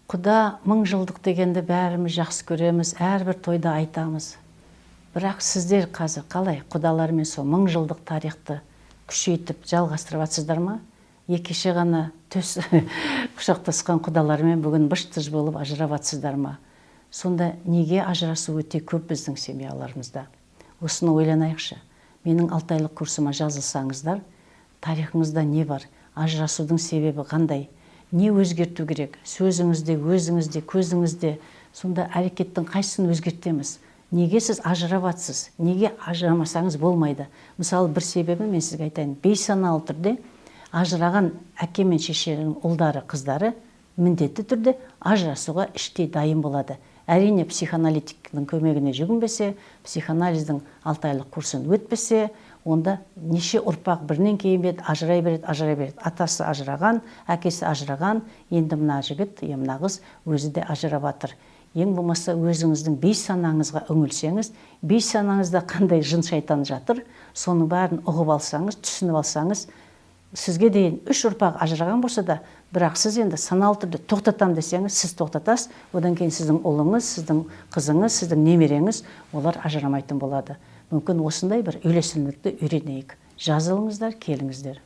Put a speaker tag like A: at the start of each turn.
A: Құда 1000 жылдық дегенде бәріміз жақсы көреміз, әрбір тойда айтамыз. Бірақ сіздер қазір қалай құдалармен сол 1000 жылдық тарихты күшейтіп жалғастырып жатсыздар ма? Екеше ғана төс құшақтасқан құдалармен бүгін быш-тыш болып ажырап жатсыздар ма? Сонда неге ажырасу өте көп біздің семьяларымызда? Осыны ойланайықшы. Менің 6 айлық курсыма жазылсаңыздар, тарихыңызда не бар? Ажырасудың себебі қандай? Не өзгерту керек? Сөзіңізде, өзіңізде, көзіңізде, сонда әрекеттің қайсысын өзгертеміз? Неге сіз ажырап жатсыз? Неге ажырамасаңыз болмайды? Мысалы, бір себебі мен сізге айтайын. Бейсаналы түрде ажыраған әке мен шешенің ұлдары, қыздары міндетті түрде ажырасуға іштей дайын болады. Әрине, психоаналитиктің көмегіне жүгінбесе, психоанализдің 6 айлық курсын өтпесе, онда неше ұрпақ бірінен кейін бет ажырай береді. Атасы ажыраған, әкесі ажыраған, енді мына жігіт, мына қыз өзі де ажырап жатыр. Ең болмаса өзіңіздің бейсанаңызға үңілсеңіз, бейсанаңызда қандай жын шайтан жатыр, соның бәрін ұғып алсаңыз, түсініп алсаңыз, сізге дейін 3 ұрпақ ажыраған болса да, бірақ сіз енді саналы түрде тоқтатам десеңіз, сіз тоқтатасыз, одан кейін сіздің ұлыңыз, сіздің қызыңыз, сіздің немереңіз, олар ажырамайтын болады. Мүмкін осындай бір үйлесімділікті үйренейік. Жазылыңыздар, келіңіздер.